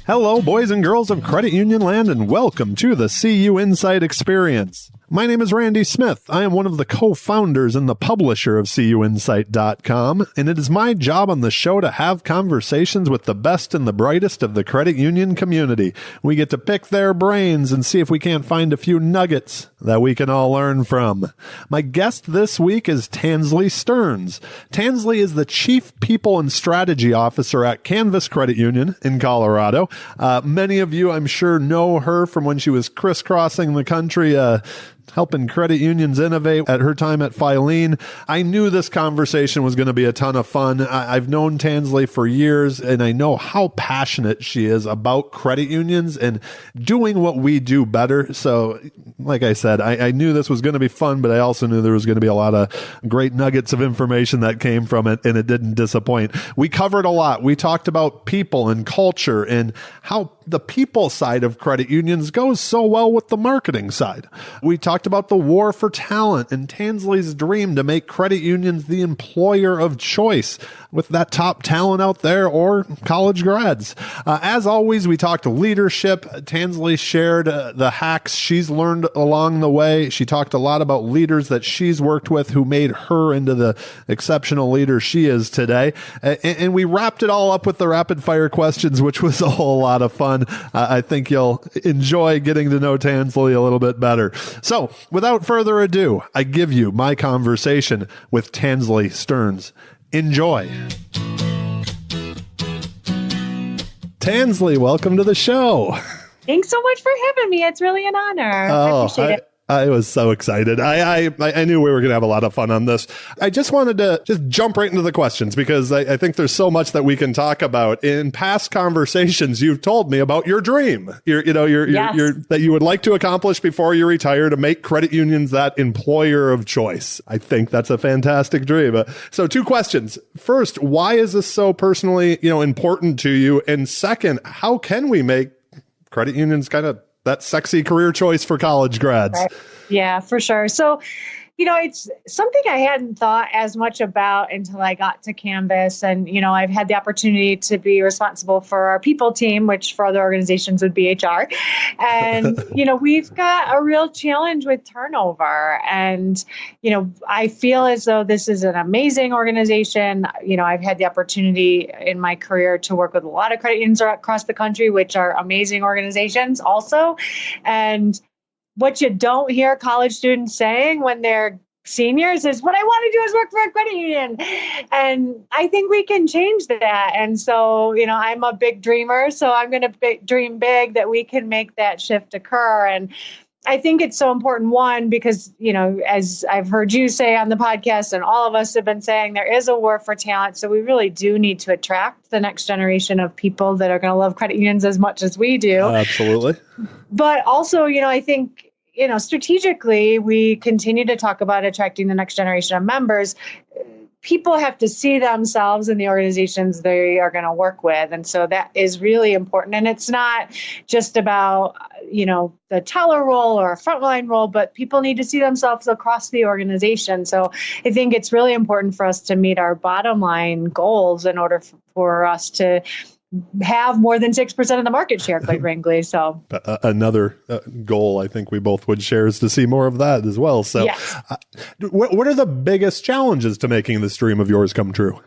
Hello, boys and girls of Credit Union Land, and welcome to the CUInsight Experience. My name is Randy Smith. I am one of the co-founders and the publisher of CUInsight.com, and it is my job on the show to have conversations with the best and the brightest of the credit union community. We get to pick their brains and see if we can't find a few nuggets that we can all learn from. My guest this week is Tansley Stearns. Tansley is the Chief People and Strategy Officer at Canvas Credit Union in Colorado. Many of you, I'm sure, know her from when she was crisscrossing the country, helping credit unions innovate at her time at Filene. I knew this conversation was going to be a ton of fun. I've known Tansley for years, and I know how passionate she is about credit unions and doing what we do better. So, like I said, I knew this was going to be fun, but I also knew there was going to be a lot of great nuggets of information that came from it, and it didn't disappoint. We covered a lot. We talked about people and culture and how the people side of credit unions goes so well with the marketing side. We talked about the war for talent and Tansley's dream to make credit unions the employer of choice with that top talent out there or college grads. As always, we talked leadership. Tansley shared the hacks she's learned along the way. She talked a lot about leaders that she's worked with who made her into the exceptional leader she is today. And we wrapped it all up with the rapid fire questions, which was a whole lot of fun. I think you'll enjoy getting to know Tansley a little bit better. So without further ado, I give you my conversation with Tansley Stearns. Enjoy. Tansley, welcome to the show. Thanks so much for having me. It's really an honor. I appreciate it. I was so excited. I knew we were going to have a lot of fun on this. I just wanted to just jump right into the questions because I think there's so much that we can talk about. In past conversations, you've told me about your dream, that you would like to accomplish before you retire, to make credit unions that employer of choice. I think that's a fantastic dream. So 2 questions. First, why is this so personally, important to you? And second, how can we make credit unions kind of that sexy career choice for college grads? Right. Yeah, for sure. So, it's something I hadn't thought as much about until I got to Canvas. And, I've had the opportunity to be responsible for our people team, which for other organizations would be HR. And, we've got a real challenge with turnover. And, I feel as though this is an amazing organization. I've had the opportunity in my career to work with a lot of credit unions across the country, which are amazing organizations also. And what you don't hear college students saying when they're seniors is, what I want to do is work for a credit union. And I think we can change that. And so, I'm a big dreamer, so I'm going to dream big that we can make that shift occur. And I think it's so important, one, because, as I've heard you say on the podcast and all of us have been saying, there is a war for talent. So we really do need to attract the next generation of people that are going to love credit unions as much as we do. Absolutely. But also, I think, strategically, we continue to talk about attracting the next generation of members. People have to see themselves in the organizations they are going to work with. And so that is really important. And it's not just about, the teller role or a frontline role, but people need to see themselves across the organization. So I think it's really important for us to meet our bottom line goals in order for us to have more than 6% of the market share, quite frankly. So another goal I think we both would share is to see more of that as well. So yes. What are the biggest challenges to making this dream of yours come true?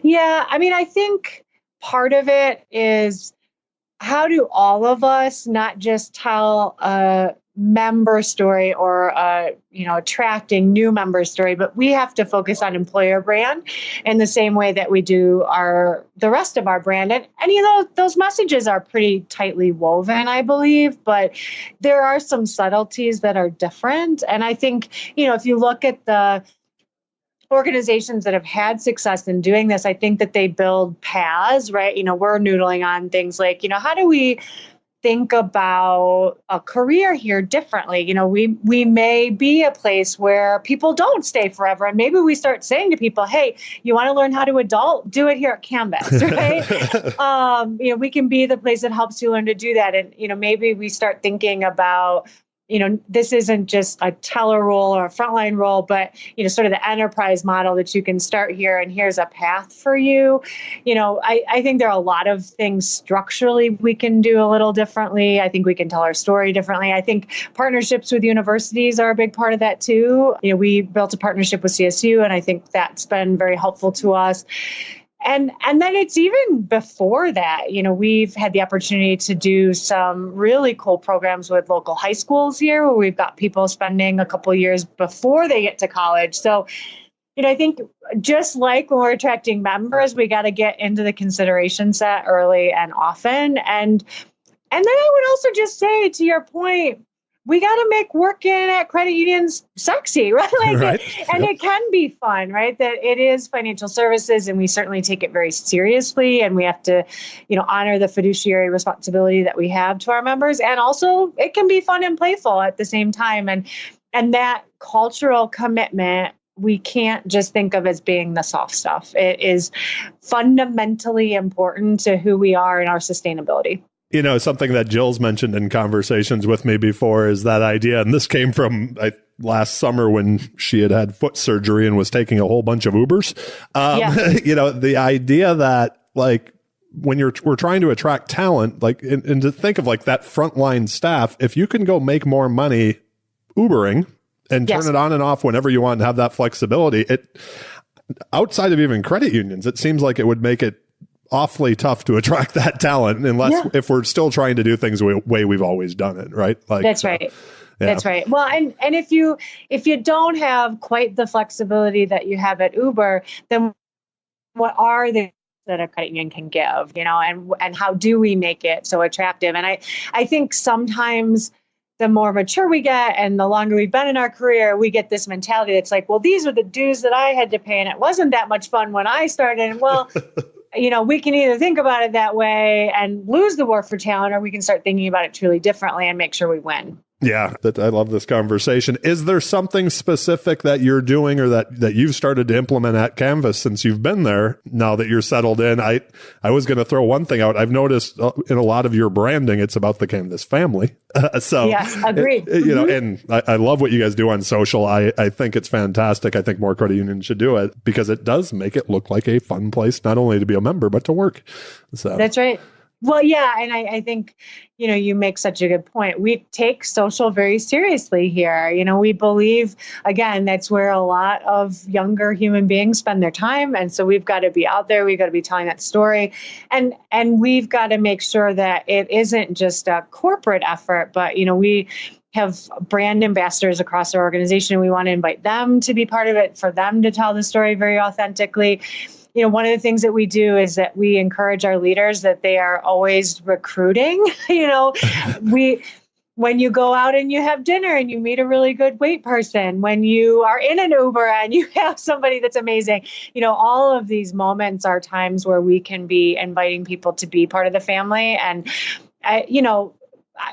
Yeah, I think part of it is, how do all of us not just tell a member story or attracting new member story, but we have to focus on employer brand in the same way that we do the rest of our brand. And those messages are pretty tightly woven, I believe, but there are some subtleties that are different. And I think, if you look at the organizations that have had success in doing this, I think that they build paths, right? We're noodling on things like, how do we think about a career here differently? We may be a place where people don't stay forever. And maybe we start saying to people, hey, you want to learn how to adult? Do it here at Canvas, right? We can be the place that helps you learn to do that. And, maybe we start thinking about this isn't just a teller role or a frontline role, but, sort of the enterprise model that you can start here and here's a path for you. I think there are a lot of things structurally we can do a little differently. I think we can tell our story differently. I think partnerships with universities are a big part of that too. We built a partnership with CSU, and I think that's been very helpful to us. And then it's even before that, we've had the opportunity to do some really cool programs with local high schools here, where we've got people spending a couple of years before they get to college. So, I think just like when we're attracting members, we got to get into the consideration set early and often. And then I would also just say, to your point, we got to make working at credit unions sexy, right? Right. It can be fun, right? That it is financial services, and we certainly take it very seriously, and we have to, honor the fiduciary responsibility that we have to our members. And also it can be fun and playful at the same time. And that cultural commitment, we can't just think of as being the soft stuff. It is fundamentally important to who we are and our sustainability. Something that Jill's mentioned in conversations with me before is that idea, and this came from last summer when she had foot surgery and was taking a whole bunch of Ubers. The idea that when we're trying to attract talent, and to think of that frontline staff, if you can go make more money Ubering and turn it on and off whenever you want and have that flexibility, outside of even credit unions, it seems like it would make it awfully tough to attract that talent if we're still trying to do things the way we've always done it, right? That's right. Yeah. That's right. Well, and if you don't have quite the flexibility that you have at Uber, then what are the that a credit union can give, and how do we make it so attractive? And I think sometimes the more mature we get and the longer we've been in our career, we get this mentality that's like, well, these are the dues that I had to pay, and it wasn't that much fun when I started. And well, we can either think about it that way and lose the war for talent, or we can start thinking about it truly differently and make sure we win. Yeah, I love this conversation. Is there something specific that you're doing or that you've started to implement at Canvas since you've been there, now that you're settled in? I was going to throw one thing out. I've noticed in a lot of your branding, it's about the Canvas family. Yes, agreed. And I love what you guys do on social. I think it's fantastic. I think more credit unions should do it because it does make it look like a fun place, not only to be a member, but to work. So that's right. Well, yeah. And I think, you make such a good point. We take social very seriously here. We believe, again, that's where a lot of younger human beings spend their time. And so we've got to be out there. We've got to be telling that story. And we've got to make sure that it isn't just a corporate effort, but, we have brand ambassadors across our organization. We want to invite them to be part of it, for them to tell the story very authentically. One of the things that we do is that we encourage our leaders that they are always recruiting. When you go out and you have dinner and you meet a really good wait person, when you are in an Uber and you have somebody that's amazing, all of these moments are times where we can be inviting people to be part of the family. And,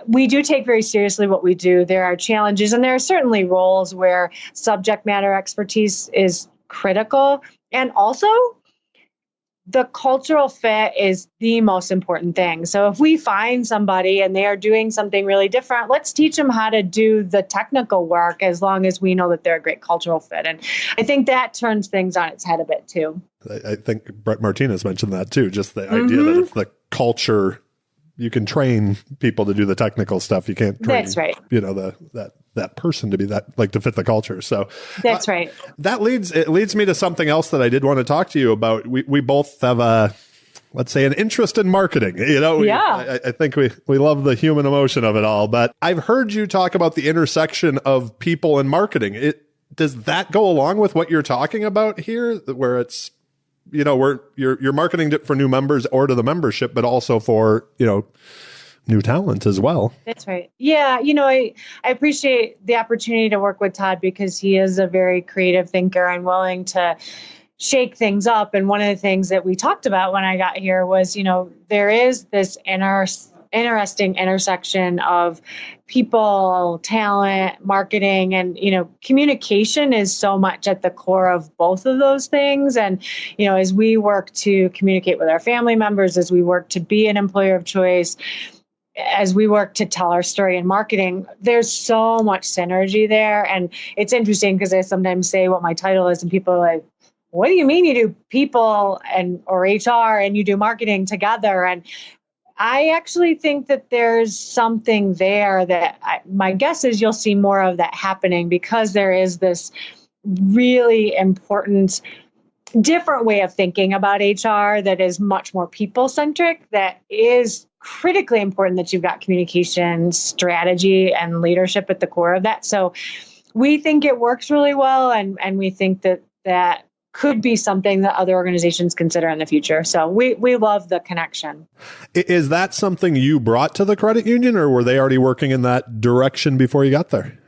we do take very seriously what we do. There are challenges, and there are certainly roles where subject matter expertise is critical. And also, the cultural fit is the most important thing. So if we find somebody and they are doing something really different, let's teach them how to do the technical work, as long as we know that they're a great cultural fit. And I think that turns things on its head a bit too. I think Brett Martinez mentioned that too, just the idea that if the culture, you can train people to do the technical stuff. You can't train, that's right. That person to be to fit the culture. So that's right. It leads me to something else that I did want to talk to you about. We both have let's say an interest in marketing. I think we love the human emotion of it all, but I've heard you talk about the intersection of people and marketing. Does that go along with what you're talking about here, where it's, where you're marketing it for new members or to the membership, but also for, new talent as well? That's right. Yeah. I appreciate the opportunity to work with Todd, because he is a very creative thinker and willing to shake things up. And one of the things that we talked about when I got here was, there is this interesting intersection of people, talent, marketing, and, communication is so much at the core of both of those things. And, as we work to communicate with our family members, as we work to be an employer of choice, as we work to tell our story in marketing, there's so much synergy there. And it's interesting because I sometimes say what my title is and people are like, what do you mean you do people or HR and you do marketing together? And I actually think that there's something there that my guess is you'll see more of that happening because there is this really important different way of thinking about HR that is much more people-centric, that is critically important that you've got communication, strategy, and leadership at the core of that. So we think it works really well, and we think that could be something that other organizations consider in the future. So we love the connection. Is that something you brought to the credit union, or were they already working in that direction before you got there?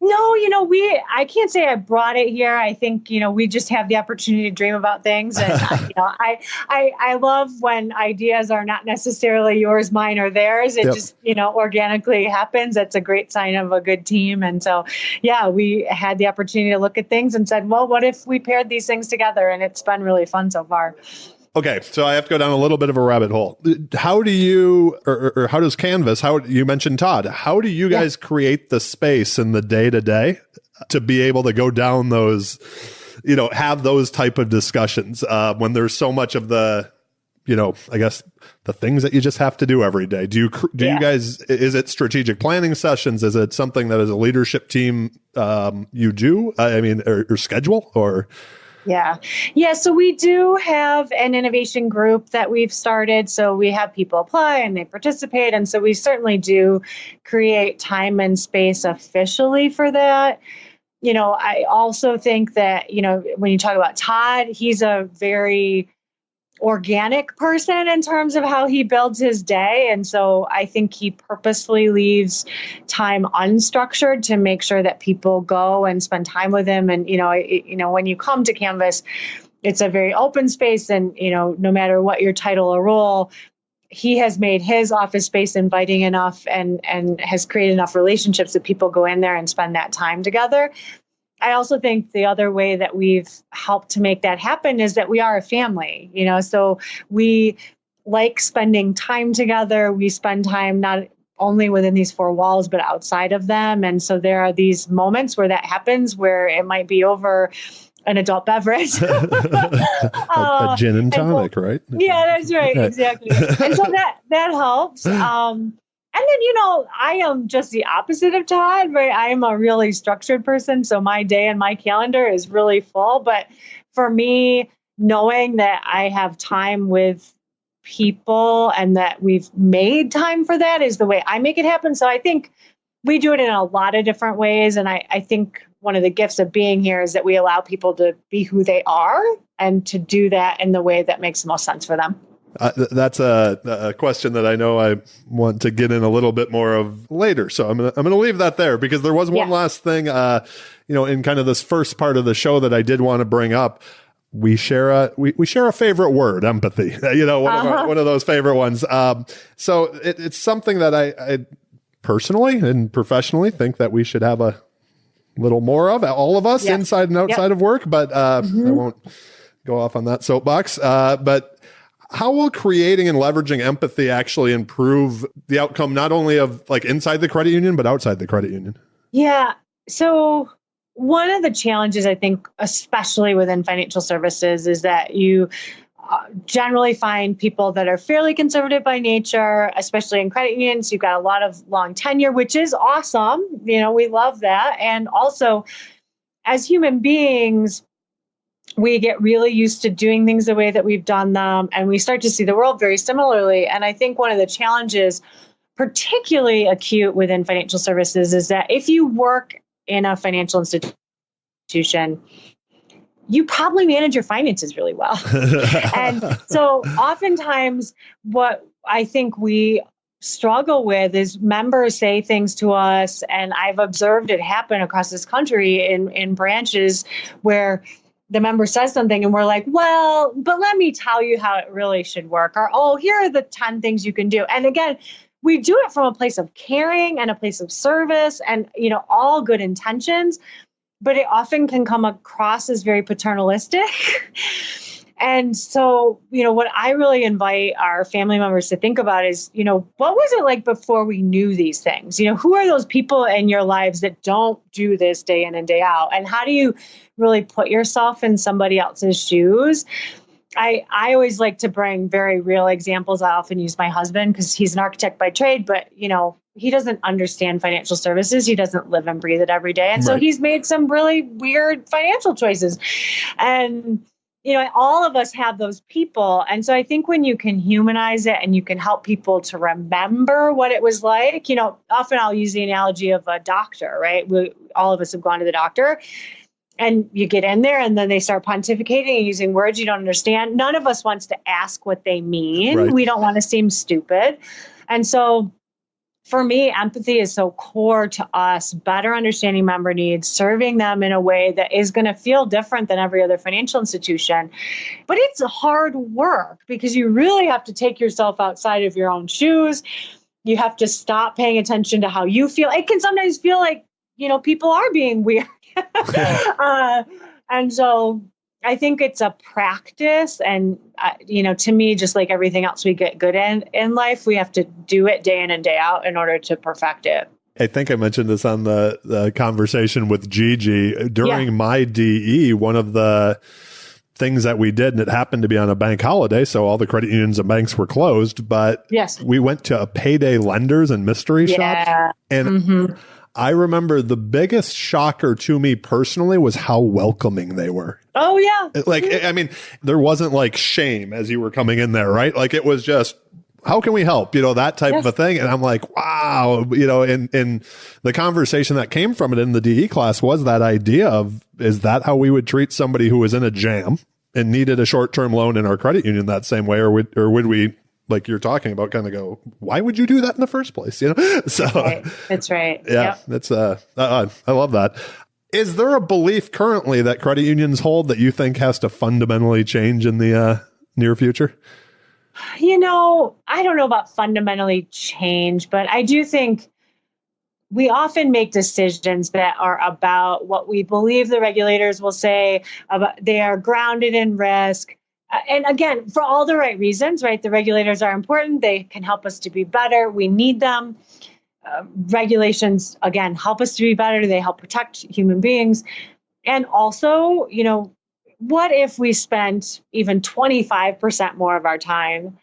No, I can't say I brought it here. I think, we just have the opportunity to dream about things. And, I love when ideas are not necessarily yours, mine, or theirs. It just, organically happens. That's a great sign of a good team. And so, we had the opportunity to look at things and said, well, what if we paired these things together? And it's been really fun so far. Okay, so I have to go down a little bit of a rabbit hole. How do you, or how does Canvas, you mentioned Todd, how do you guys create the space in the day-to-day to be able to go down those, have those type of discussions when there's so much of the, I guess the things that you just have to do every day? Do you guys, is it strategic planning sessions? Is it something that as a leadership team you do? Or schedule or... Yeah. So we do have an innovation group that we've started. So we have people apply and they participate. And so we certainly do create time and space officially for that. I also think that, when you talk about Todd, he's a very organic person in terms of how he builds his day. And so I think he purposefully leaves time unstructured to make sure that people go and spend time with him. And, when you come to Canvas, it's a very open space. And, no matter what your title or role, he has made his office space inviting enough and has created enough relationships that people go in there and spend that time together. I also think the other way that we've helped to make that happen is that we are a family, so we like spending time together. We spend time not only within these four walls, but outside of them. And so there are these moments where that happens, where it might be over an adult beverage. a gin and tonic, right? Yeah, that's right. Exactly. And so that helps. And then, I am just the opposite of Todd, right? I am a really structured person. So my day and my calendar is really full. But for me, knowing that I have time with people and that we've made time for that is the way I make it happen. So I think we do it in a lot of different ways. And I think one of the gifts of being here is that we allow people to be who they are and to do that in the way that makes the most sense for them. That's a question that I know I want to get in a little bit more of later. So I'm gonna leave that there because there was one last thing, in kind of this first part of the show that I did want to bring up. We share a favorite word, empathy. One of those favorite ones. So it's something that I personally and professionally think that we should have a little more of, all of us, inside and outside of work. But I won't go off on that soapbox. But how will creating and leveraging empathy actually improve the outcome, not only of like inside the credit union, but outside the credit union? Yeah. So one of the challenges, I think, especially within financial services, is that you generally find people that are fairly conservative by nature, especially in credit unions. You've got a lot of long tenure, which is awesome. We love that. And also, as human beings, we get really used to doing things the way that we've done them, and we start to see the world very similarly. And I think one of the challenges, particularly acute within financial services, is that if you work in a financial institution, you probably manage your finances really well. And so oftentimes what I think we struggle with is members say things to us, and I've observed it happen across this country in branches where the member says something and we're like, well, but let me tell you how it really should work. Or, oh, here are the 10 things you can do. And again, we do it from a place of caring and a place of service and, all good intentions, but it often can come across as very paternalistic. And so, what I really invite our family members to think about is, what was it like before we knew these things? Who are those people in your lives that don't do this day in and day out? And how do you really put yourself in somebody else's shoes? I always like to bring very real examples. I often use my husband because he's an architect by trade, but he doesn't understand financial services. He doesn't live and breathe it every day. And so he's made some really weird financial choices. And, all of us have those people. And so I think when you can humanize it and you can help people to remember what it was like, often I'll use the analogy of a doctor, right? All of us have gone to the doctor. And you get in there and then they start pontificating and using words you don't understand. None of us wants to ask what they mean. Right. We don't want to seem stupid. And so for me, empathy is so core to us, better understanding member needs, serving them in a way that is going to feel different than every other financial institution. But it's hard work because you really have to take yourself outside of your own shoes. You have to stop paying attention to how you feel. It can sometimes feel like, people are being weird. And so I think it's a practice. And, to me, just like everything else we get good in life, we have to do it day in and day out in order to perfect it. I think I mentioned this on the conversation with Gigi. During my DE, one of the things that we did, and it happened to be on a bank holiday, so all the credit unions and banks were closed, but we went to a payday lenders and mystery shops. And I remember the biggest shocker to me personally was how welcoming they were. Oh, yeah. Like, I mean, there wasn't like shame as you were coming in there, right? Like it was just, how can we help? That type of a thing. And I'm like, wow, in the conversation that came from it in the DE class was that idea of, is that how we would treat somebody who was in a jam and needed a short-term loan in our credit union that same way? Or would we, like you're talking about, kind of go, why would you do that in the first place? So that's right. Yeah, that's I love that. Is there a belief currently that credit unions hold that you think has to fundamentally change in the near future? I don't know about fundamentally change, but I do think we often make decisions that are about what we believe the regulators will say, about they are grounded in risk. And again, for all the right reasons, right? The regulators are important. They can help us to be better. We need them. Regulations, again, help us to be better. They help protect human beings. And also, what if we spent even 25% more of our time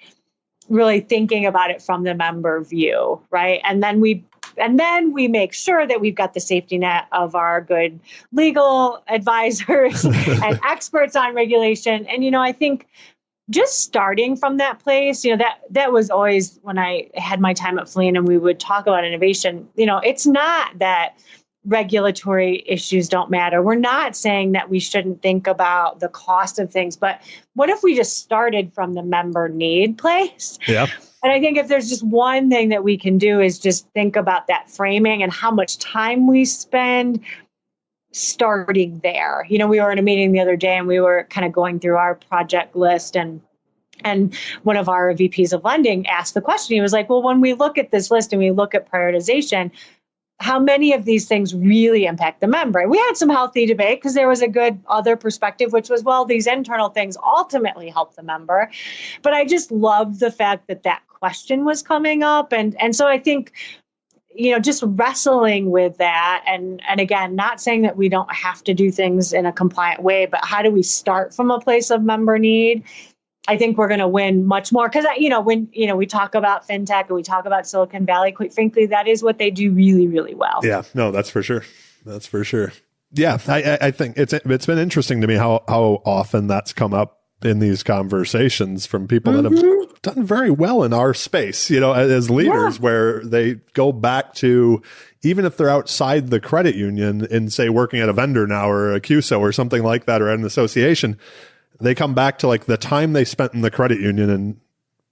really thinking about it from the member view, right? And then we make sure that we've got the safety net of our good legal advisors and experts on regulation. And, I think just starting from that place, that was always when I had my time at Flean and we would talk about innovation. It's not that regulatory issues don't matter. We're not saying that we shouldn't think about the cost of things, but what if we just started from the member need place? Yeah. And I think if there's just one thing that we can do is just think about that framing and how much time we spend starting there. We were in a meeting the other day and we were kind of going through our project list and one of our VPs of lending asked the question. He was like, well, when we look at this list and we look at prioritization, how many of these things really impact the member? And we had some healthy debate because there was a good other perspective, which was, well, these internal things ultimately help the member. But I just love the fact that question was coming up. And so I think, just wrestling with that. And again, not saying that we don't have to do things in a compliant way, but how do we start from a place of member need? I think we're going to win much more because, when, we talk about fintech and we talk about Silicon Valley, quite frankly, that is what they do really, really well. Yeah, no, that's for sure. That's for sure. Yeah, I think it's been interesting to me how often that's come up in these conversations from people that have done very well in our space, as leaders, where they go back to, even if they're outside the credit union and say working at a vendor now or a CUSO or something like that, or at an association, they come back to like the time they spent in the credit union and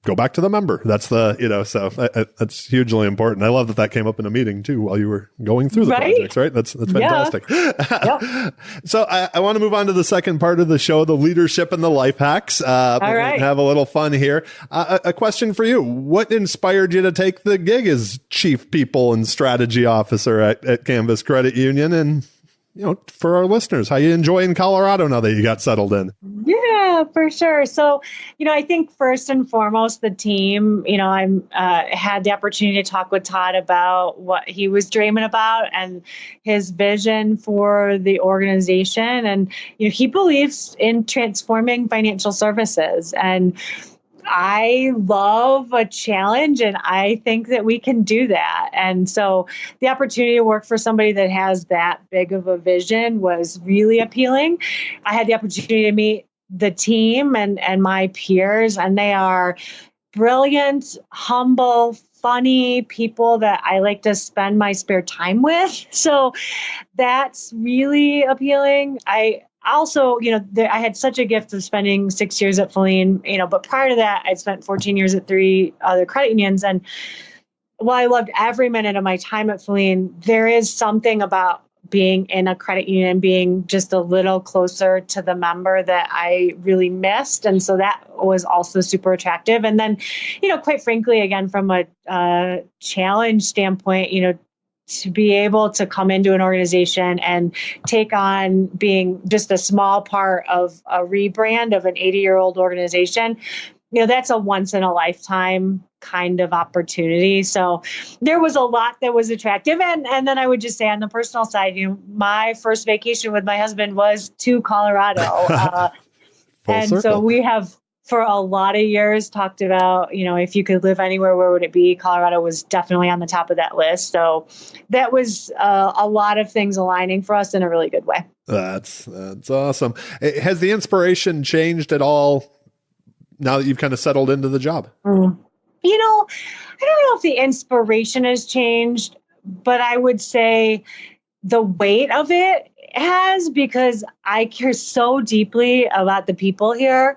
go back to the member. That's so that's hugely important. I love that came up in a meeting too while you were going through the projects, right? That's fantastic. Yeah. So I want to move on to the second part of the show, the leadership and the life hacks. All right. Have a little fun here. A question for you. What inspired you to take the gig as Chief People and Strategy Officer at Canvas Credit Union? And for our listeners, how you enjoying Colorado now that you got settled in? Yeah, for sure. So, I think first and foremost, the team, I'm had the opportunity to talk with Todd about what he was dreaming about and his vision for the organization. And, he believes in transforming financial services. And I love a challenge, and I think that we can do that. And so the opportunity to work for somebody that has that big of a vision was really appealing. I had the opportunity to meet the team and my peers, and they are brilliant, humble, funny people that I like to spend my spare time with. So that's really appealing. I also, I had such a gift of spending 6 years at Feline, but prior to that, I'd spent 14 years at 3 other credit unions. And while I loved every minute of my time at Feline, there is something about being in a credit union, being just a little closer to the member that I really missed. And so that was also super attractive. And then, quite frankly, again, from a challenge standpoint, to be able to come into an organization and take on being just a small part of a rebrand of an 80-year-old organization, that's a once in a lifetime kind of opportunity. So there was a lot that was attractive. And then I would just say on the personal side, my first vacation with my husband was to Colorado. And circle. So we have for a lot of years talked about, if you could live anywhere, where would it be? Colorado was definitely on the top of that list. So that was a lot of things aligning for us in a really good way. That's awesome. Has the inspiration changed at all now that you've kind of settled into the job? I don't know if the inspiration has changed, but I would say the weight of it has, because I care so deeply about the people here.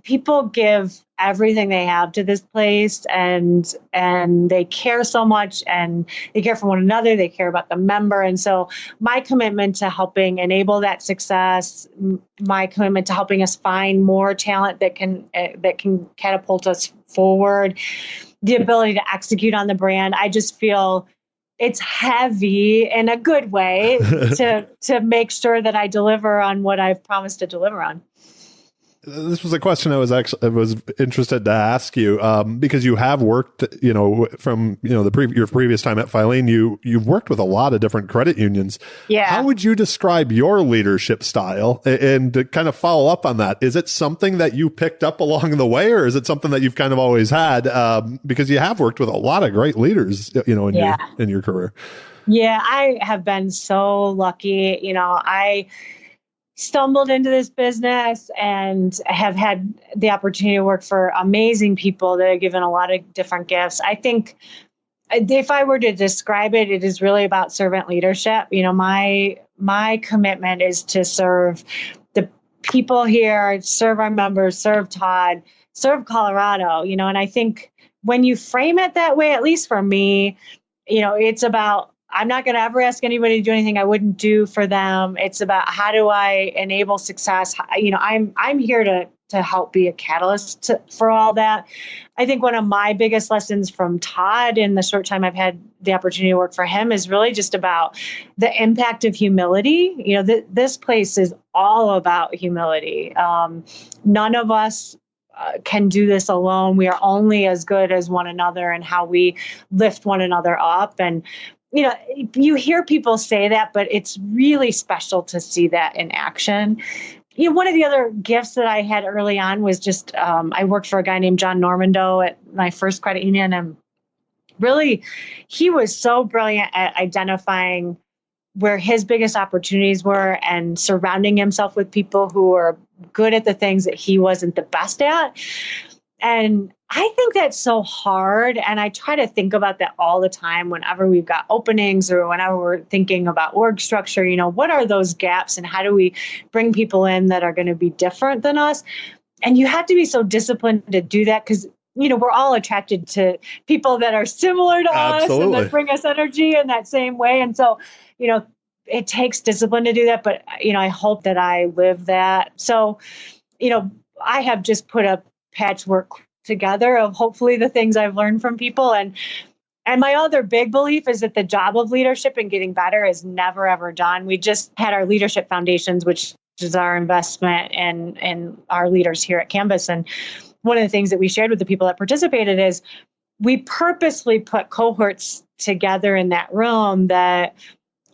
People give everything they have to this place, and they care so much, and they care for one another. They care about the member. And so my commitment to helping enable that success, my commitment to helping us find more talent that can catapult us forward, the ability to execute on the brand. I just feel it's heavy in a good way to make sure that I deliver on what I've promised to deliver on. This was a question I was interested to ask you, because you have worked, from your previous time at Feline, you've worked with a lot of different credit unions. Yeah. How would you describe your leadership style? And to kind of follow up on that, is it something that you picked up along the way, or is it something that you've kind of always had? Because you have worked with a lot of great leaders, in your career. Yeah, I have been so lucky. I stumbled into this business and have had the opportunity to work for amazing people that have given a lot of different gifts. I think if I were to describe it, it is really about servant leadership. My commitment is to serve the people here, serve our members, serve Todd, serve Colorado, and I think when you frame it that way, at least for me, it's about, I'm not going to ever ask anybody to do anything I wouldn't do for them. It's about, how do I enable success? I'm here to help be a catalyst for all that. I think one of my biggest lessons from Todd in the short time I've had the opportunity to work for him is really just about the impact of humility. This place is all about humility. None of us can do this alone. We are only as good as one another and how we lift one another up. And you hear people say that, but it's really special to see that in action. One of the other gifts that I had early on was just, I worked for a guy named John Normando at my first credit union. And really, he was so brilliant at identifying where his biggest opportunities were and surrounding himself with people who were good at the things that he wasn't the best at. And I think that's so hard. And I try to think about that all the time whenever we've got openings or whenever we're thinking about org structure. What are those gaps and how do we bring people in that are going to be different than us? And you have to be so disciplined to do that because, we're all attracted to people that are similar to Absolutely. us and that bring us energy in that same way. And so, it takes discipline to do that. But, I hope that I live that. So, I have just put a patchwork together of hopefully the things I've learned from people. And And my other big belief is that the job of leadership and getting better is never, ever done. We just had our leadership foundations, which is our investment in our leaders here at Canvas. And one of the things that we shared with the people that participated is we purposely put cohorts together in that room that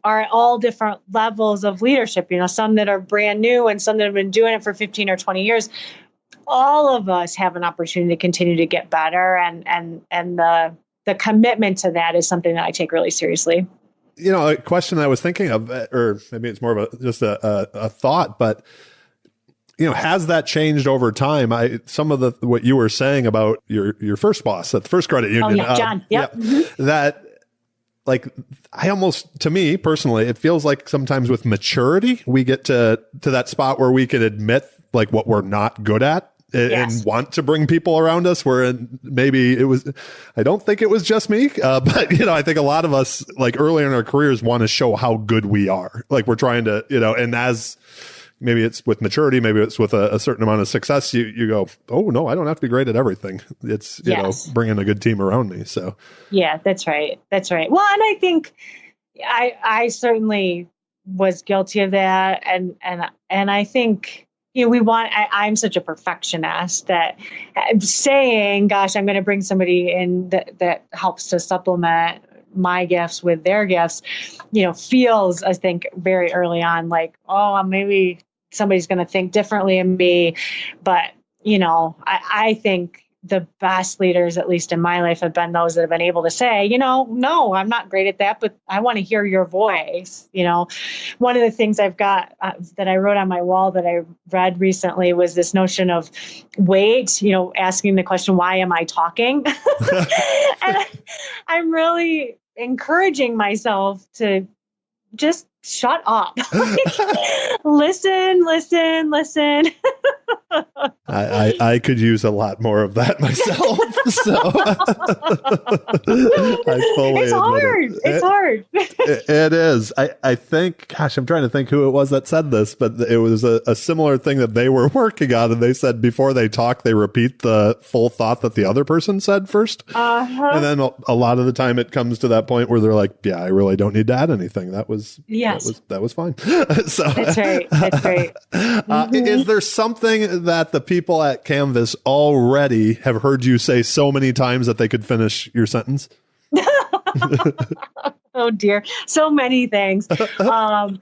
are at all different levels of leadership, some that are brand new and some that have been doing it for 15 or 20 years. All of us have an opportunity to continue to get better. And the commitment to that is something that I take really seriously. A question I was thinking of, or maybe it's more of just a thought, but has that changed over time? Some of what you were saying about your first boss at the first credit union, John, yep. That, like, to me personally, it feels like sometimes with maturity, we get to that spot where we can admit like what we're not good at. And want to bring people around us where maybe I don't think it was just me, but I think a lot of us, like, early in our careers, want to show how good we are. Like, we're trying to, and as maybe it's with maturity, maybe it's with a certain amount of success, you go, oh no, I don't have to be great at everything. It's, bringing a good team around me. So yeah, that's right. That's right. Well, and I think I certainly was guilty of that. And I think, I'm such a perfectionist that saying, gosh, I'm going to bring somebody in that helps to supplement my gifts with their gifts, feels, I think, very early on like, oh, maybe somebody's going to think differently of me. But, I think the best leaders, at least in my life, have been those that have been able to say, no, I'm not great at that, but I want to hear your voice. One of the things I've got that I wrote on my wall that I read recently was this notion of wait, asking the question, why am I talking? And I'm really encouraging myself to just shut up. Listen. I could use a lot more of that myself. So I fully it's hard. It's hard. It is. I think, gosh, I'm trying to think who it was that said this, but it was a similar thing that they were working on. And they said before they talk, they repeat the full thought that the other person said first. And then a lot of the time it comes to that point where they're like, yeah, I really don't need to add anything. That was fine. So that's right. That's right. Is there something that the people at Canvas already have heard you say so many times that they could finish your sentence? Oh dear. So many things. The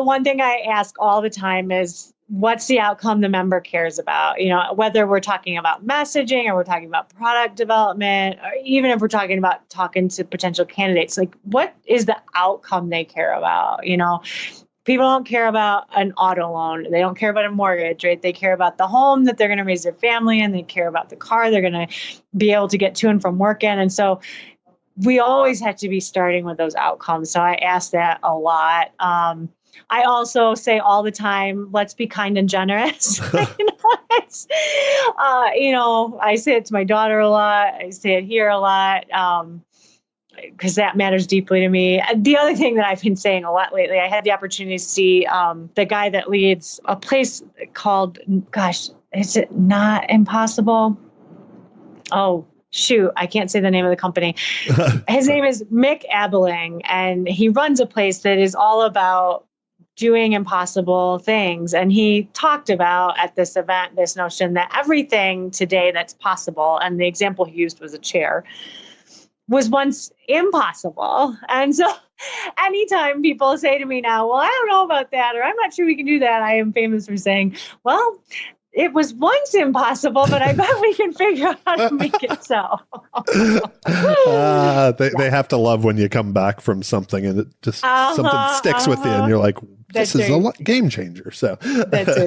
one thing I ask all the time is, what's the outcome the member cares about? Whether we're talking about messaging or we're talking about product development, or even if we're talking to potential candidates, like, what is the outcome they care about? People don't care about an auto loan. They don't care about a mortgage, right? They care about the home that they're going to raise their family in. They care about the car they're going to be able to get to and from work in. And so we always have to be starting with those outcomes. So I ask that a lot. I also say all the time, let's be kind and generous. I say it to my daughter a lot. I say it here a lot. Because that matters deeply to me. The other thing that I've been saying a lot lately, I had the opportunity to see the guy that leads a place called, gosh, is it Not Impossible? Oh, shoot, I can't say the name of the company. His name is Mick Abeling, and he runs a place that is all about doing impossible things. And he talked about at this event, this notion that everything today that's possible, and the example he used was a chair, was once impossible. And so anytime people say to me now, well, I don't know about that, or I'm not sure we can do that, I am famous for saying, well, it was once impossiple, but I bet we can figure out how to make it so. They have to love when you come back from something and it just something sticks with you and you're like, this is a game changer. So that's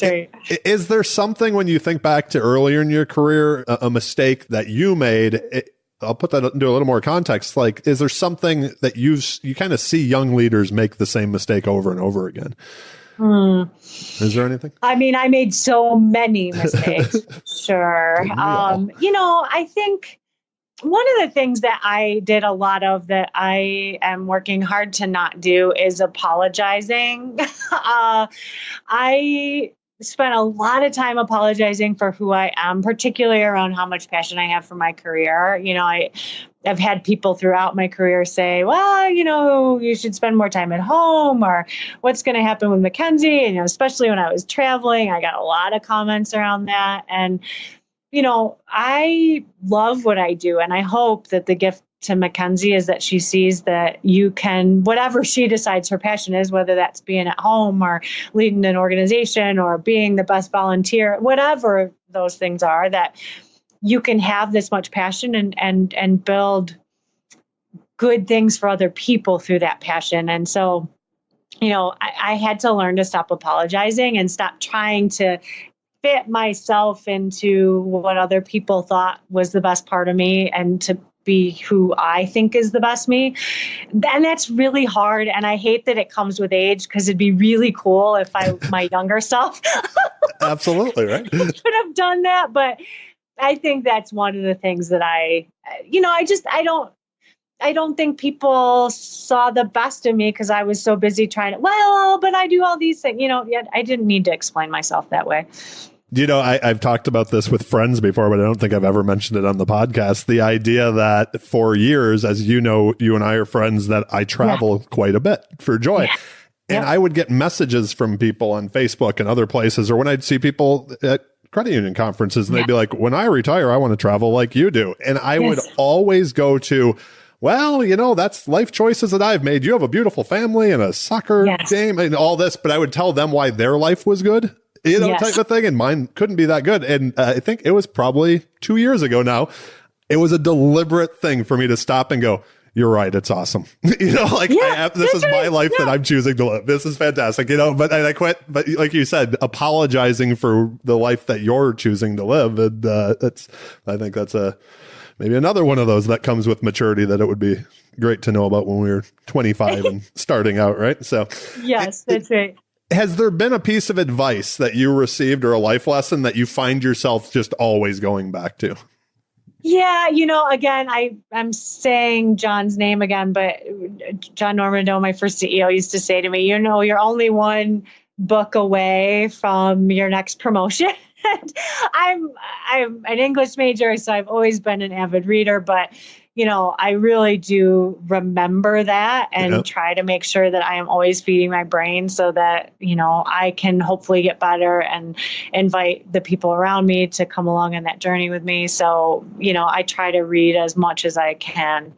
right. Is there something when you think back to earlier in your career, a mistake that you made? I'll put that into a little more context. Like, is there something that you kind of see young leaders make the same mistake over and over again? Is there anything? I mean, I made so many mistakes. Sure. I think one of the things that I did a lot of that I am working hard to not do is apologizing. I spent a lot of time apologizing for who I am, particularly around how much passion I have for my career. I've had people throughout my career say, well, you should spend more time at home, or what's going to happen with Mackenzie. And, especially when I was traveling, I got a lot of comments around that. And, I love what I do. And I hope that the gift to Mackenzie is that she sees that you can, whatever she decides her passion is, whether that's being at home or leading an organization or being the best volunteer, whatever those things are, that you can have this much passion and build good things for other people through that passion. And so, I had to learn to stop apologizing and stop trying to fit myself into what other people thought was the best part of me, and to be who I think is the best me. And that's really hard. And I hate that it comes with age, because it'd be really cool if my younger self Absolutely, right? could have done that. But I think that's one of the things that I don't think people saw the best of me, because I was so busy trying to, but I do all these things, yet I didn't need to explain myself that way. I've talked about this with friends before, but I don't think I've ever mentioned it on the podcast. The idea that for years, as you know, you and I are friends, that I travel quite a bit for joy. Yeah. And I would get messages from people on Facebook and other places, or when I'd see people at credit union conferences, and they'd be like, when I retire, I want to travel like you do. And I would always go to, well, that's life choices that I've made. You have a beautiful family and a soccer game and all this, but I would tell them why their life was good. Type of thing. And mine couldn't be that good. And I think it was probably 2 years ago now. It was a deliberate thing for me to stop and go, you're right. It's awesome. This is my life that I'm choosing to live. This is fantastic, but I quit. But like you said, apologizing for the life that you're choosing to live. And I think that's maybe another one of those that comes with maturity that it would be great to know about when we were 25 and starting out. Right. So yes, that's right. Has there been a piece of advice that you received or a life lesson that you find yourself just always going back to? Yeah, again, I'm saying John's name again, but John Normando, my first CEO, used to say to me, you're only one book away from your next promotion. I'm an English major, so I've always been an avid reader, but I really do remember that and try to make sure that I am always feeding my brain so that, I can hopefully get better and invite the people around me to come along on that journey with me. So, I try to read as much as I can.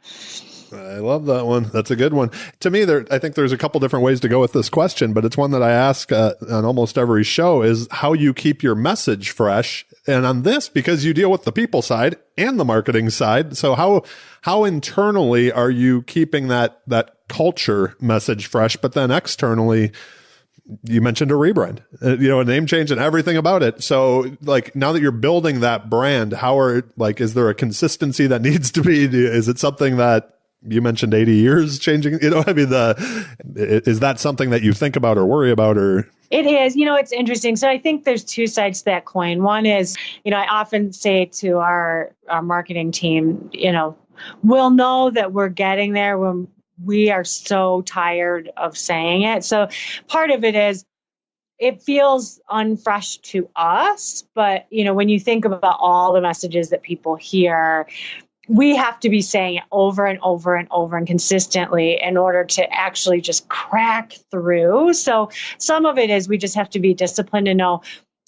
I love that one. That's a good one. To me, I think there's a couple different ways to go with this question, but it's one that I ask on almost every show, is how you keep your message fresh. And on this, because you deal with the people side and the marketing side. So how internally are you keeping that culture message fresh? But then externally, you mentioned a rebrand, a name change and everything about it. So now that you're building that brand, is there a consistency that needs to be? Is it something that you mentioned 80 years changing? Is that something that you think about or worry about? Or it is. It's interesting. So I think there's two sides to that coin. One is, I often say to our marketing team, we'll know that we're getting there when we are so tired of saying it. So part of it is, it feels unfresh to us, but when you think about all the messages that people hear, we have to be saying it over and over and over and consistently in order to actually just crack through. So some of it is we just have to be disciplined to know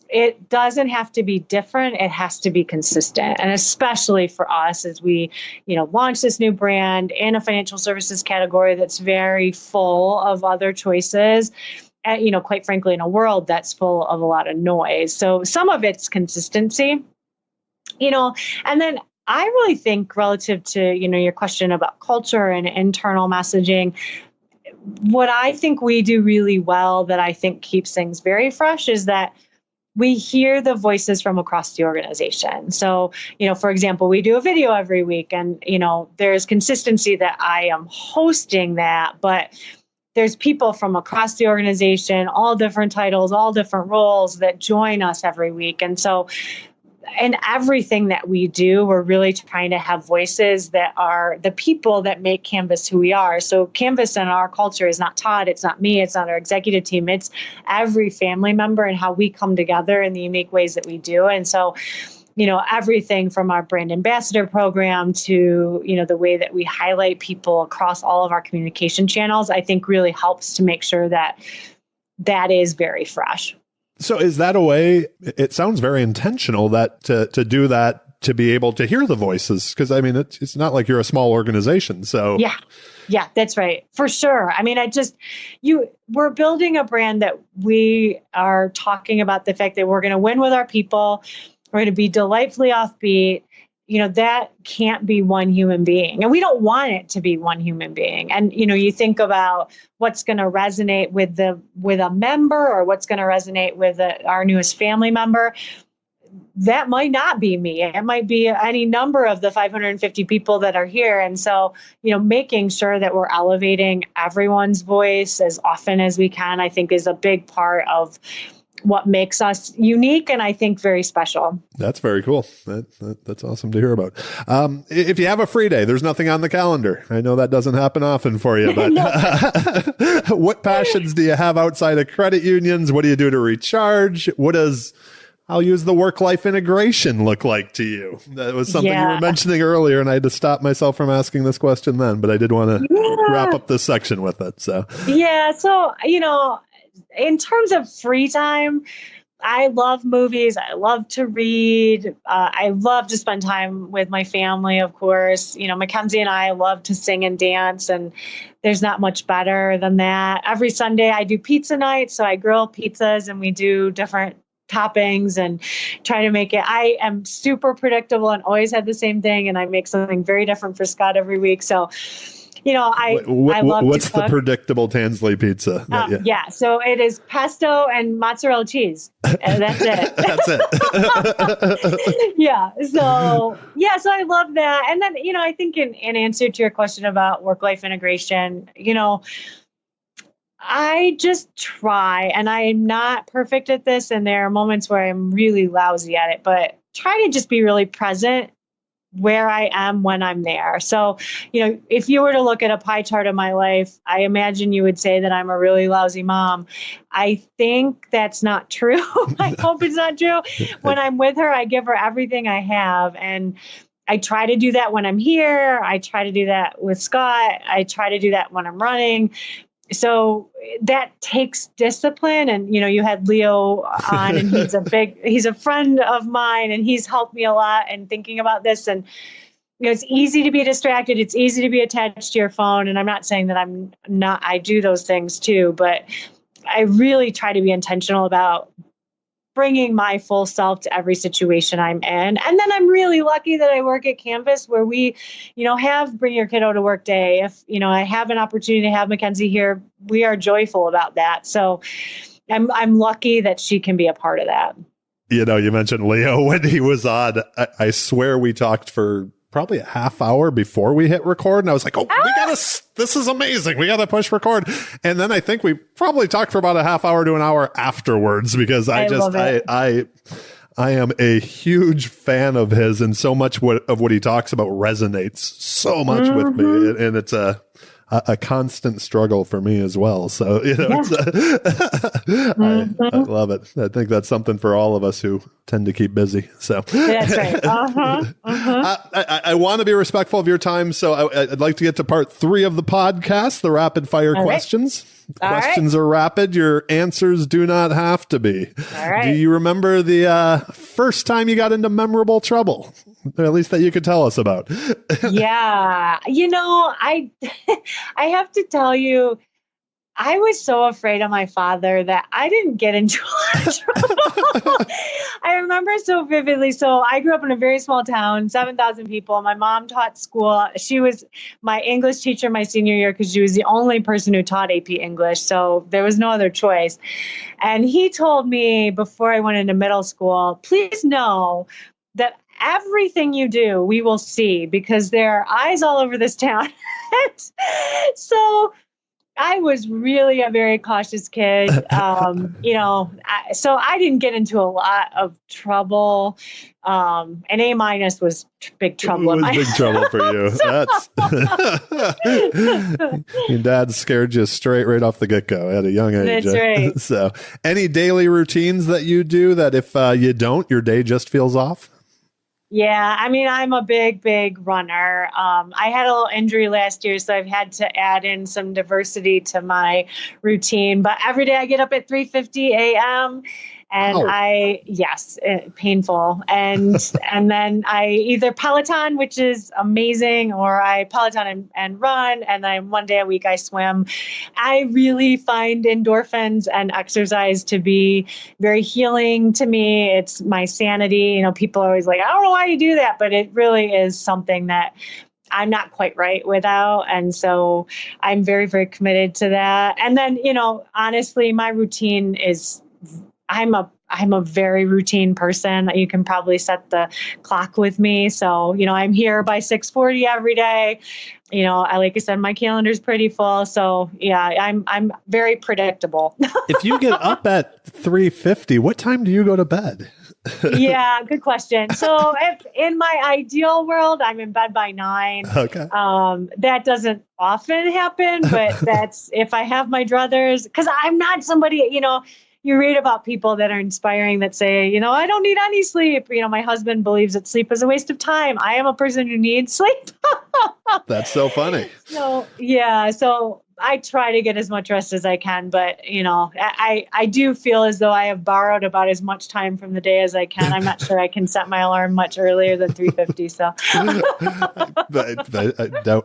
it doesn't have to be different. It has to be consistent. And especially for us as we, launch this new brand in a financial services category that's very full of other choices. And, quite frankly, in a world that's full of a lot of noise. So some of it's consistency, and then I really think relative to, your question about culture and internal messaging, what I think we do really well that I think keeps things very fresh is that we hear the voices from across the organization. So, for example, we do a video every week and, there's consistency that I am hosting that, but there's people from across the organization, all different titles, all different roles that join us every week. And so in everything that we do, we're really trying to have voices that are the people that make Canvas who we are. So Canvas and our culture is not Todd, it's not me, it's not our executive team, it's every family member and how we come together in the unique ways that we do. And so, everything from our brand ambassador program to, the way that we highlight people across all of our communication channels, I think really helps to make sure that that is very fresh. So is that a way, it sounds very intentional that to do that, to be able to hear the voices? Because I mean, it's not like you're a small organization. So yeah, that's right. For sure. I mean, we're building a brand that we are talking about the fact that we're going to win with our people. We're going to be delightfully offbeat. That can't be one human being. And we don't want it to be one human being. And, you think about what's going to resonate with a member or what's going to resonate with our newest family member. That might not be me. It might be any number of the 550 people that are here. And so, making sure that we're elevating everyone's voice as often as we can, I think is a big part of what makes us unique and I think very special. That's very cool. That's awesome to hear about. If you have a free day, there's nothing on the calendar. I know that doesn't happen often for you, but what passions do you have outside of credit unions? What do you do to recharge? I'll use the work-life integration look like to you? That was something you were mentioning earlier, and I had to stop myself from asking this question then, but I did want to wrap up this section with it. So in terms of free time, I love movies. I love to read. I love to spend time with my family, of course. Mackenzie and I love to sing and dance, and there's not much better than that. Every Sunday I do pizza night, so I grill pizzas and we do different toppings and try to make it. I am super predictable and always have the same thing, and I make something very different for Scott every week. So I love what's the predictable Tansley pizza? So it is pesto and mozzarella cheese. And that's it. That's it. So I love that. And then, I think in answer to your question about work-life integration, I just try, and I'm not perfect at this, and there are moments where I'm really lousy at it, but try to just be really present where I am when I'm there. So, if you were to look at a pie chart of my life, I imagine you would say that I'm a really lousy mom. I think that's not true. I hope it's not true. When I'm with her, I give her everything I have. And I try to do that when I'm here. I try to do that with Scott. I try to do that when I'm running. So that takes discipline. And, you had Leo on, and he's a friend of mine, and he's helped me a lot in thinking about this. And, it's easy to be distracted. It's easy to be attached to your phone. And I'm not saying that I'm not, I do those things too, but I really try to be intentional about bringing my full self to every situation I'm in. And then I'm really lucky that I work at Canvas, where we, have Bring Your Kiddo to Work Day. If, I have an opportunity to have Mackenzie here, we are joyful about that. So I'm lucky that she can be a part of that. You mentioned Leo when he was on. I swear we talked for probably a half hour before we hit record. And I was like, this is amazing. We got to push record. And then I think we probably talked for about a half hour to an hour afterwards, because I am a huge fan of his, and so much of what he talks about resonates so much with me. And it's a constant struggle for me as well. So, I love it. I think that's something for all of us who tend to keep busy. So that's right. I want to be respectful of your time. So I'd like to get to part 3 of the podcast, the rapid fire questions. Questions are rapid. Your answers do not have to be. All right. Do you remember the first time you got into memorable trouble? Or at least that you could tell us about. Yeah. I have to tell you, I was so afraid of my father that I didn't get into a lot of trouble. I remember so vividly. So I grew up in a very small town, 7,000 people. My mom taught school. She was my English teacher my senior year because she was the only person who taught AP English. So there was no other choice. And he told me before I went into middle school, please know that everything you do, we will see, because there are eyes all over this town. So I was really a very cautious kid. So I didn't get into a lot of trouble. And A- was big trouble. It was big trouble for you. That's your dad scared you straight right off the get-go at a young age. That's right. So any daily routines that you do that if you don't, your day just feels off? Yeah, I mean, I'm a big runner. I had a little injury last year, so I've had to add in some diversity to my routine. But every day I get up at 3:50 a.m. and painful. And then I either Peloton, which is amazing, or I Peloton and run. And then one day a week I swim. I really find endorphins and exercise to be very healing to me. It's my sanity. People are always like, I don't know why you do that, but it really is something that I'm not quite right without. And so I'm very, very committed to that. And then, honestly, my routine is I'm a very routine person. You can probably set the clock with me. So, I'm here by 6:40 every day. Like I said, my calendar's pretty full. So yeah, I'm very predictable. If you get up at 3:50, what time do you go to bed? Yeah, good question. So if in my ideal world, I'm in bed by 9. Okay. That doesn't often happen, but that's if I have my druthers, because I'm not somebody, you read about people that are inspiring that say, I don't need any sleep. My husband believes that sleep is a waste of time. I am a person who needs sleep. That's so funny. So, yeah. So I try to get as much rest as I can, but I do feel as though I have borrowed about as much time from the day as I can. I'm not sure I can set my alarm much earlier than 3:50. So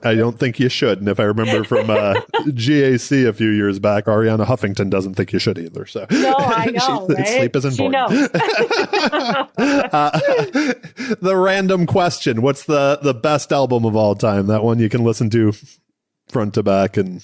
I don't think you should. And if I remember from GAC a few years back, Ariana Huffington doesn't think you should either. So no, I know. Right? Sleep is important. She knows. The random question: what's the best album of all time? That one you can listen to front to back and.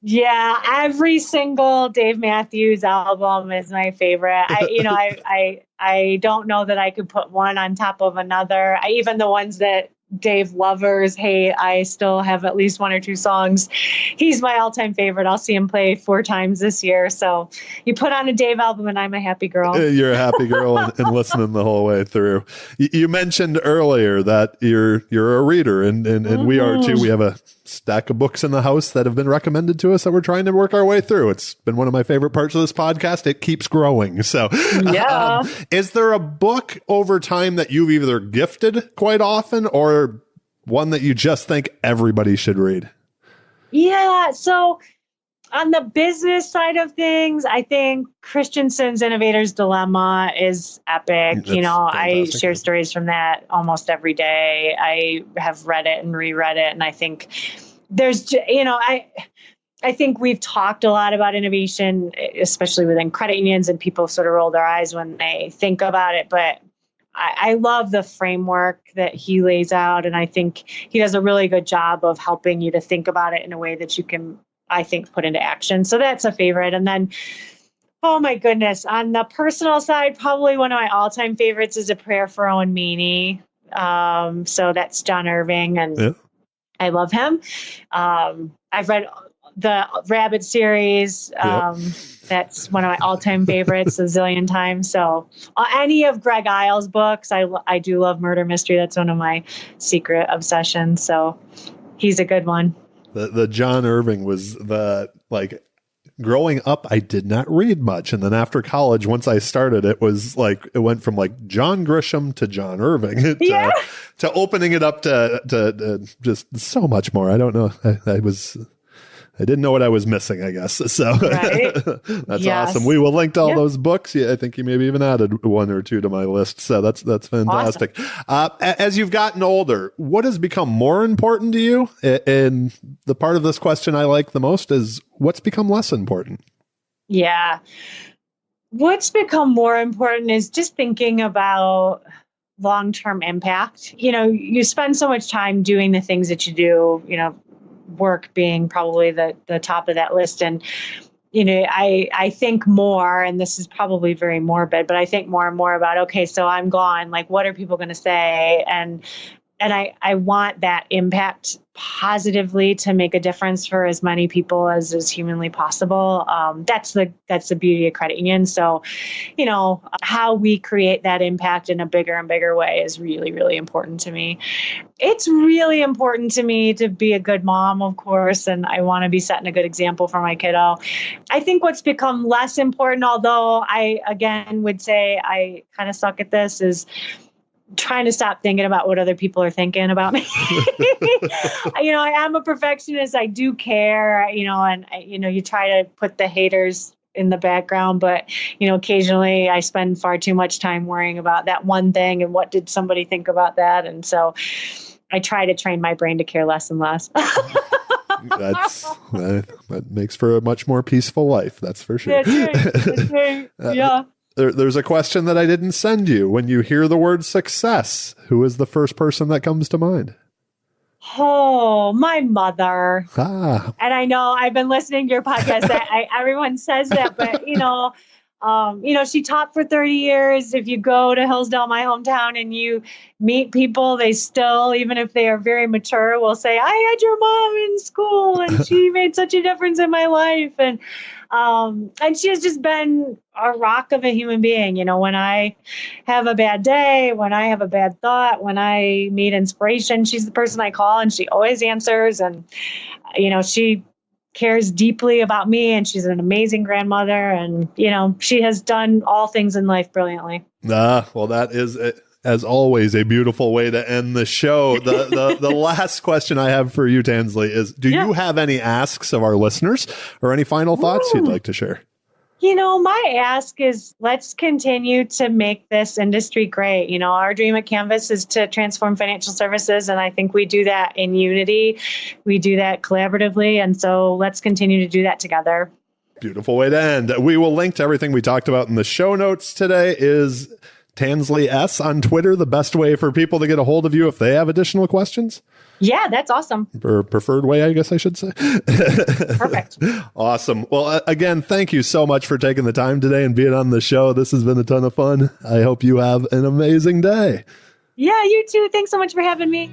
Yeah, every single Dave Matthews album is my favorite. I don't know that I could put one on top of another. Even the ones that Dave lovers hate, I still have at least one or two songs. He's my all-time favorite. I'll see him play 4 times this year. So you put on a Dave album and I'm a happy girl. You're a happy girl and listening the whole way through. You mentioned earlier that you're a reader and we are too. We have a stack of books in the house that have been recommended to us that we're trying to work our way through. It's been one of my favorite parts of this podcast. It keeps growing. So yeah. Is there a book over time that you've either gifted quite often or one that you just think everybody should read? Yeah. So on the business side of things, I think Christensen's Innovator's Dilemma is epic. That's I fantastic. share stories from that almost every day. I have read it and reread it. And I think there's, I think we've talked a lot about innovation, especially within credit unions, and people sort of roll their eyes when they think about it. But I love the framework that he lays out. And I think he does a really good job of helping you to think about it in a way that you can, I think, put into action. So that's a favorite. And then, oh my goodness, on the personal side, probably one of my all-time favorites is A Prayer for Owen Meany. So that's John Irving, and Yeah. I love him. I've read the Rabbit series. That's one of my all-time favorites a zillion times. So any of Greg Iles' books, I do love murder mystery. That's one of my secret obsessions. So he's a good one. The John Irving was growing up, I did not read much. And then after college, once I started, it was like, it went from like John Grisham to John Irving to opening it up to just so much more. I don't know. I didn't know what I was missing, I guess. So Right. that's Yes. awesome. We will link to all those books. Yeah, I think you maybe even added 1 or 2 to my list. So that's fantastic. Awesome. As you've gotten older, what has become more important to you? And the part of this question I like the most is what's become less important? Yeah. What's become more important is just thinking about long-term impact. You spend so much time doing the things that you do, work being probably the top of that list. And, I think more, and this is probably very morbid, but I think more and more about, okay, so I'm gone. Like, what are people going to say? And I want that impact positively to make a difference for as many people as is humanly possible. That's the beauty of credit union. So, how we create that impact in a bigger and bigger way is really, really important to me. It's really important to me to be a good mom, of course, and I want to be setting a good example for my kiddo. I think what's become less important, although I, again, would say I kind of suck at this, is trying to stop thinking about what other people are thinking about me. I am a perfectionist. I do care, and you try to put the haters in the background, but, occasionally I spend far too much time worrying about that one thing and what did somebody think about that. And so I try to train my brain to care less and less. That makes for a much more peaceful life. That's for sure. That's right. Yeah. There's a question that I didn't send you. When you hear the word success, who is the first person that comes to mind? Oh, my mother. Ah. And I know I've been listening to your podcast. Everyone says that, but she taught for 30 years. If you go to Hillsdale, my hometown, and you meet people, they still, even if they are very mature, will say, I had your mom in school and she made such a difference in my life. And she has just been a rock of a human being. When I have a bad day, when I have a bad thought, when I need inspiration, she's the person I call, and she always answers. And, she cares deeply about me, and she's an amazing grandmother. And, she has done all things in life brilliantly. Well, that is, as always, a beautiful way to end the show. The last question I have for you, Tansley, is do you have any asks of our listeners or any final thoughts you'd like to share? My ask is let's continue to make this industry great. Our dream at Canvas is to transform financial services, and I think we do that in unity. We do that collaboratively, and so let's continue to do that together. Beautiful way to end. We will link to everything we talked about in the show notes today. Is Tansley S on Twitter the best way for people to get a hold of you if they have additional questions? Yeah, that's awesome. Or preferred way, I guess I should say. Perfect. Awesome. Well, again, thank you so much for taking the time today and being on the show. This has been a ton of fun. I hope you have an amazing day. Yeah, you too. Thanks so much for having me.